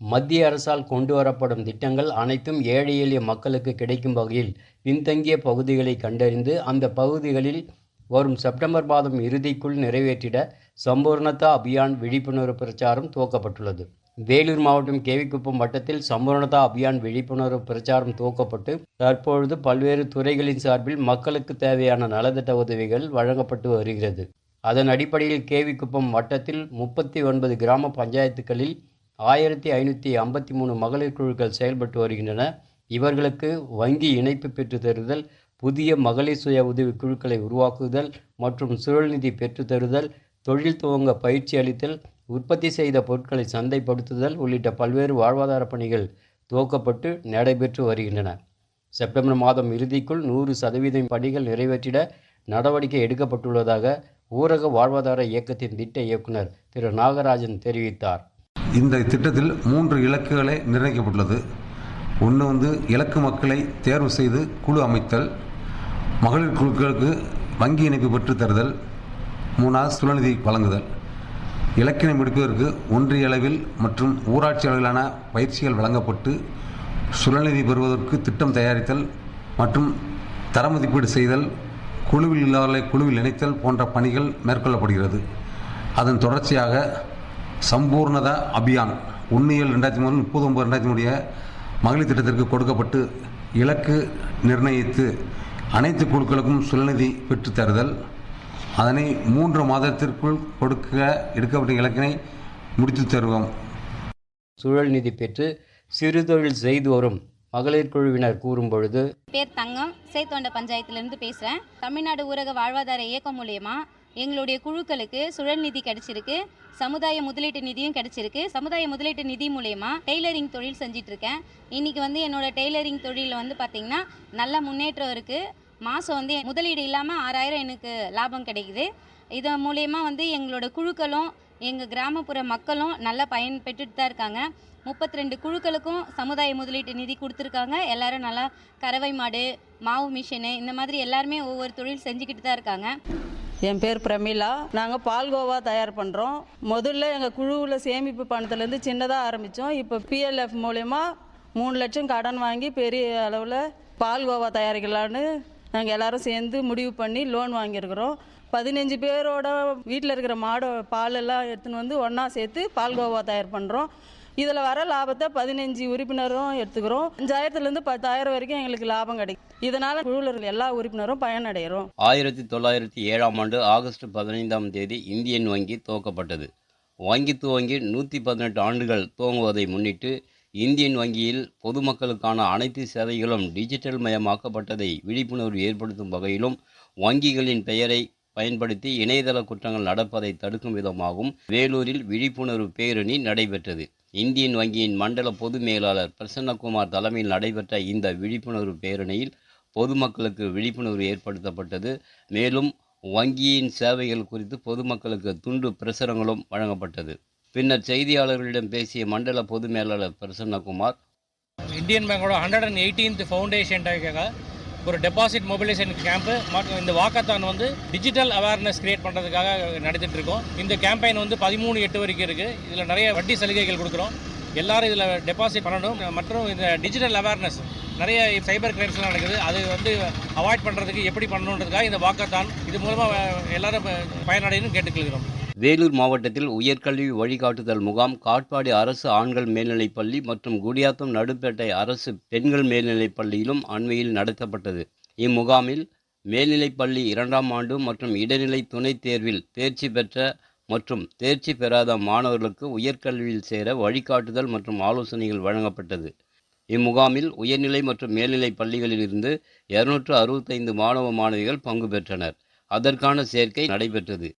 மத்திய அரசால் கொண்டு வரப்படும் திட்டங்கள் அனைத்தும் ஏழை எளிய மக்களுக்கு கிடைக்கும் வகையில் பின்தங்கிய பகுதிகளை கண்டறிந்து அந்த பகுதிகளில் வரும் செப்டம்பர் மாதம் இறுதிக்குள் நிறைவேற்றிட சம்பூர்ணதா அபியான் விழிப்புணர்வு பிரச்சாரம் துவக்கப்பட்டுள்ளது. வேலூர் மாவட்டம் கேவிக்குப்பம் வட்டத்தில் சம்பூர்ணதா அபியான் விழிப்புணர்வு பிரச்சாரம் துவக்கப்பட்டு தற்பொழுது பல்வேறு துறைகளின் சார்பில் மக்களுக்கு தேவையான நலத்திட்ட உதவிகள் வழங்கப்பட்டு வருகிறது. அதன் அடிப்படையில் கேவிக்குப்பம் வட்டத்தில் 39 கிராம பஞ்சாயத்துகளில் 1553 மகளிர் குழுக்கள் செயல்பட்டு வருகின்றன. இவர்களுக்கு வங்கி இணைப்பு பெற்று தருதல், புதிய மகளிர் சுய உதவி குழுக்களை உருவாக்குதல் மற்றும் சுழல்நிதி பெற்றுத்தருதல், தொழில் துவங்க பயிற்சி அளித்தல், உற்பத்தி செய்த பொருட்களை சந்தைப்படுத்துதல் உள்ளிட்ட பல்வேறு வாழ்வாதார பணிகள் துவக்கப்பட்டு நடைபெற்று வருகின்றன. செப்டம்பர் மாதம் இறுதிக்குள் 100% பணிகள் நிறைவேற்றிட நடவடிக்கை எடுக்கப்பட்டுள்ளதாக ஊரக வாழ்வாதார இயக்கத்தின் திட்ட இயக்குனர் திரு நாகராஜன் தெரிவித்தார். இந்த திட்டத்தில் 3 இலக்குகளை நிர்ணயிக்கப்பட்டுள்ளது. ஒன்று இலக்கு மக்களை தேர்வு செய்து குழு அமைத்தல், மகளிர் குழுக்களுக்கு வங்கி இணைப்பு பெற்று தருதல், 3வது சுழநிதி வழங்குதல். இலக்கினை முடிப்பதற்கு ஒன்றிய அளவில் மற்றும் ஊராட்சி அளவிலான பயிற்சிகள் வழங்கப்பட்டு சுழநிதி பெறுவதற்கு திட்டம் தயாரித்தல் மற்றும் தர மதிப்பீடு செய்தல், குழுவில் இல்லாதவர்களை குழுவில் இணைத்தல் போன்ற பணிகள் மேற்கொள்ளப்படுகிறது. அதன் தொடர்ச்சியாக சம்பூர்ணதா அபியான் 1/7/2003 39/2003 மகளிர் திட்டத்திற்கு கொடுக்கப்பட்டு இலக்கு நிர்ணயித்து அனைத்து குழுக்களுக்கும் சுழநிதி பெற்று தருதல், அதனை 3 மாதத்திற்குள் எடுக்கப்பட்ட இலக்கினை முடித்து தருவோம். சுழல் நிதி பெற்று சிறுதொழில் செய்து வரும் மகளிர் குழுவினர் கூறும் பொழுது, பேர் தங்கம், சேத்தொண்ட பஞ்சாயத்திலிருந்து பேசுகிறேன். தமிழ்நாடு ஊரக வாழ்வாதார இயக்கம் மூலயமா எங்களுடைய குழுக்களுக்கு சுழல் நிதி கிடைச்சிருக்கு, சமுதாய முதலீட்டு நிதியும் கிடைச்சிருக்கு. சமுதாய முதலீட்டு நிதி மூலயமா டெய்லரிங் தொழில் செஞ்சிட்டு இருக்கேன். இன்னைக்கு என்னோட டெய்லரிங் தொழிலில் பார்த்தீங்கன்னா நல்ல முன்னேற்றம் இருக்குது. மாதம் முதலீடு இல்லாமல் 6000 எனக்கு லாபம் கிடைக்குது. இதன் மூலயமா எங்களோட குழுக்களும் எங்கள் கிராமப்புற மக்களும் நல்லா பயன் பெற்றுட்டு தான் இருக்காங்க. 32 குழுக்களுக்கும் சமுதாய முதலீட்டு நிதி கொடுத்துருக்காங்க. எல்லாரும் நல்லா கறவை மாடு, மாவு மிஷினு, இந்த மாதிரி எல்லாருமே ஒவ்வொரு தொழில் செஞ்சுக்கிட்டு தான் இருக்காங்க. என் பேர் பிரமிளா. நாங்கள் பால்கோவா தயார் பண்ணுறோம். முதல்ல எங்கள் குழுவில் சேமிப்பு பணத்துலேருந்து சின்னதாக ஆரம்பித்தோம். இப்போ PLF மூலயமா 3 லட்சம் கடன் வாங்கி பெரிய அளவில் பால்கோவா தயாரிக்கலான்னு நாங்கள் எல்லோரும் சேர்ந்து முடிவு பண்ணி லோன் வாங்கியிருக்கிறோம். 15 பேரோட வீட்டில் இருக்கிற மாடு பாலெல்லாம் எடுத்துன்னு ஒன்றா சேர்த்து பால்கோவா தயார் பண்ணுறோம். இதில் வர லாபத்தை 15 உறுப்பினரும் எடுத்துக்கிறோம். 5000லேருந்து 10,000 வரைக்கும் எங்களுக்கு லாபம் கிடைக்கும். இதனால் குழுவில் இருக்கிற எல்லா உறுப்பினரும் பயனடைகிறோம். 1907ஆம் ஆண்டு ஆகஸ்ட் 15ஆம் தேதி இந்தியன் வங்கி துவக்கப்பட்டது. வங்கி துவங்கி 118 ஆண்டுகள் துவங்குவதை முன்னிட்டு இந்தியன் வங்கியில் பொதுமக்களுக்கான அனைத்து சேவைகளும் டிஜிட்டல் மயமாக்கப்பட்டதை விழிப்புணர்வு ஏற்படுத்தும் வகையிலும் வங்கிகளின் பெயரை பயன்படுத்தி இணையதள குற்றங்கள் நடப்பதை தடுக்கும் விதமாகவும் வேலூரில் விழிப்புணர்வு பேரணி நடைபெற்றது. இந்தியன் வங்கியின் மண்டல பொது மேலாளர் பிரசன்னகுமார் தலைமையில் நடைபெற்ற இந்த விழிப்புணர்வு பேரணியில் பொதுமக்களுக்கு விழிப்புணர்வு ஏற்படுத்தப்பட்டது. மேலும் வங்கியின் சேவைகள் குறித்து பொதுமக்களுக்கு துண்டு பிரசுரங்களும் வழங்கப்பட்டது. பின்னர் செய்தியாளர்களிடம் பேசிய மண்டல பொது மேலாளர் பிரசன்னகுமார், இந்தியன் பேங்கோட 118th ஃபவுண்டேஷன் ஒரு டெபாசிட் மொபிலைசேஷன் கேம்ப்பு, இந்த வாக்கத்தான் டிஜிட்டல் அவேர்னஸ் கிரியேட் பண்ணுறதுக்காக நடத்திட்டு இருக்கோம். இந்த கேம்பெயின் 13/8 வரைக்கும் இருக்குது. இதில் நிறைய வட்டி சலுகைகள் கொடுக்குறோம். எல்லாரும் இதில் டெபாசிட் பண்ணணும். மற்றும் இந்த டிஜிட்டல் அவேர்னஸ் நிறைய சைபர் கிரைம்ஸ்லாம் நடக்குது. அது அவாய்ட் பண்ணுறதுக்கு எப்படி பண்ணணுன்றதுக்காக இந்த வாக்கத்தான், இது மூலமாக எல்லாரும் பயனடையணும் கேட்டுக்கொள்கிறோம். வேலூர் மாவட்டத்தில் உயர்கல்வி வழிகாட்டுதல் முகாம் காட்பாடி அரசு ஆண்கள் மேல்நிலைப்பள்ளி மற்றும் குடியாத்தம் நடுப்பேட்டை அரசு பெண்கள் மேல்நிலைப்பள்ளியிலும் அண்மையில் நடத்தப்பட்டது. இம்முகாமில் மேல்நிலைப்பள்ளி 2ஆம் ஆண்டு மற்றும் இடைநிலை துணைத் தேர்வில் தேர்ச்சி பெற்ற மற்றும் தேர்ச்சி பெறாத மாணவர்களுக்கு உயர்கல்வியில் சேர வழிகாட்டுதல் மற்றும் ஆலோசனைகள் வழங்கப்பட்டது. இம்முகாமில் உயர்நிலை மற்றும் மேல்நிலை பள்ளிகளிலிருந்து 265 மாணவ மாணவிகள் பங்கு பெற்றனர். அதற்கான சேர்க்கை நடைபெற்றது.